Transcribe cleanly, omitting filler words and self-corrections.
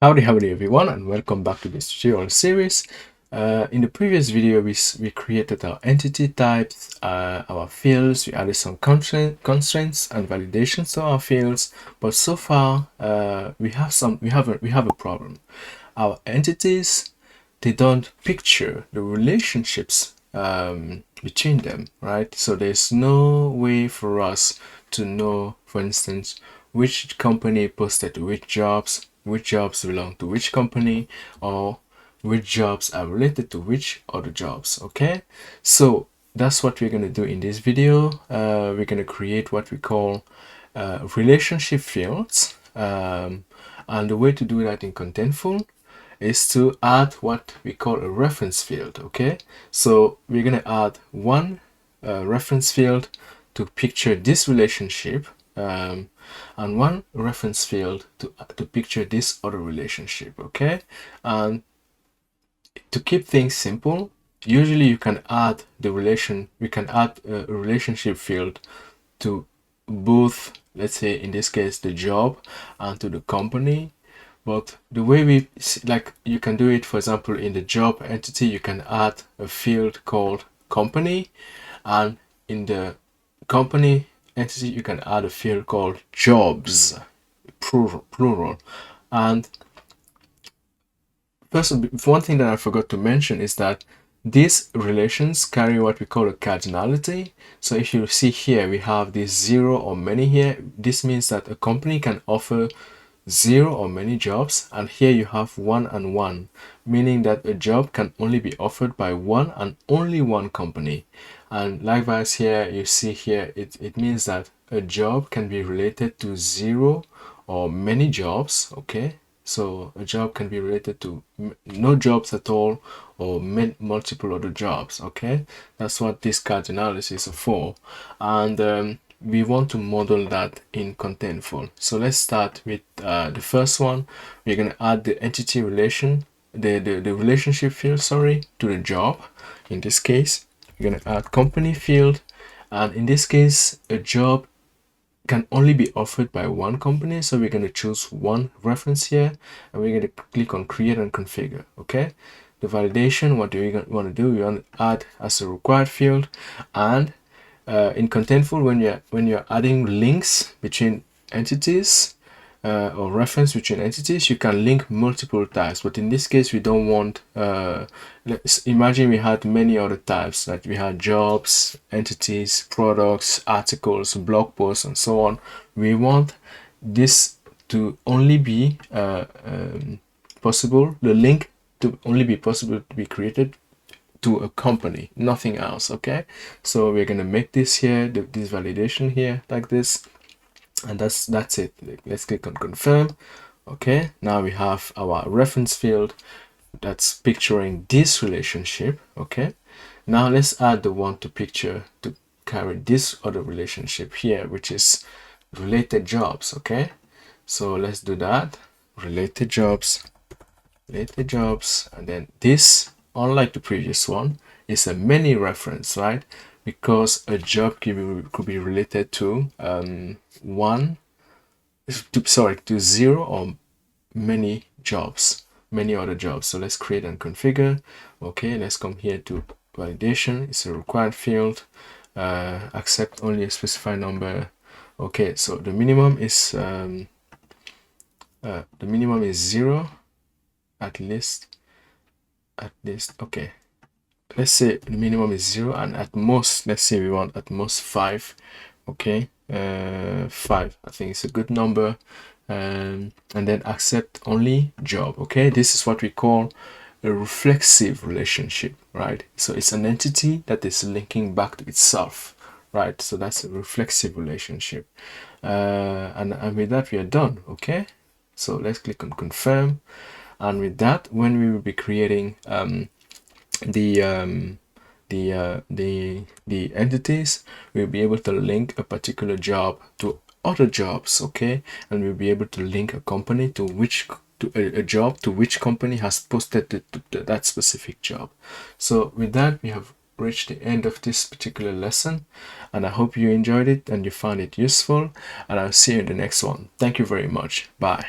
Howdy everyone, and welcome back to this tutorial series. In the previous video, we created our entity types, our fields. We added some constraints and validations to our fields. But so far, we have a problem. Our entities, they don't picture the relationships between them, right? So there's no way for us to know, for instance, which company posted which jobs belong to which company, or which jobs are related to which other jobs. Okay, so that's what we're going to do in this video. We're going to create what we call relationship fields, and the way to do that in Contentful is to add what we call a reference field. Okay, so we're going to add one reference field to picture this relationship, and one reference field to picture this other relationship. Okay, and to keep things simple, usually you can add we can add a relationship field to both, let's say in this case, the job and to the company. But the way you can do it, for example, in the job entity, you can add a field called company, and in the company entity, you can add a field called jobs, plural. And first, one thing that I forgot to mention is that these relations carry what we call occasionality. So if you see here, we have this 0 or many here. This means that a company can offer 0 or many jobs, and here you have 1 and 1, meaning that a job can only be offered by one and only one company. And likewise here, you see here, it means that a job can be related to 0 or many jobs. Okay, so a job can be related to no jobs at all, or multiple other jobs. Okay, that's what this cardinality is for. And we want to model that in Contentful. So let's start with the first one. We're going to add the entity relation, the relationship field, sorry, to the job. In this case, we're going to add company field, and in this case, a job can only be offered by one company. So we're going to choose one reference here, and we're going to click on create and configure. Okay, the validation, what do we want to do? We want to add as a required field, and in Contentful, when you're adding links between entities, or reference between entities, you can link multiple types. But in this case, we don't want, let's imagine we had many other types, like we had jobs, entities, products, articles, blog posts, and so on. We want this to only be possible, the link to only be possible to be created to a company, nothing else. Okay, so we're gonna make this here, this validation here, like this, and that's it. Let's click on confirm. Okay, now we have our reference field that's picturing this relationship. Okay, now let's add the one to carry this other relationship here, which is related jobs. Okay, so let's do that. Related jobs, and then this, unlike the previous one, is a many reference, right? Because a job could be related to to 0 or many jobs, many other jobs. So let's create and configure. Okay, let's come here to validation. It's a required field. Accept only a specified number. Okay, so the minimum is 0 at least. Okay, let's say the minimum is 0, and at most, let's say we want at most 5. Okay, 5, I think it's a good number. And then accept only job. Okay, this is what we call a reflexive relationship, right? So it's an entity that is linking back to itself, right? So that's a reflexive relationship. And with that, we are done. Okay, so let's click on confirm. And with that, when we will be creating the entities, we'll be able to link a particular job to other jobs. Okay, and we'll be able to link a company to a job to which company has posted that specific job. So with that, we have reached the end of this particular lesson, and I hope you enjoyed it and you found it useful, and I'll see you in the next one. Thank you very much. Bye.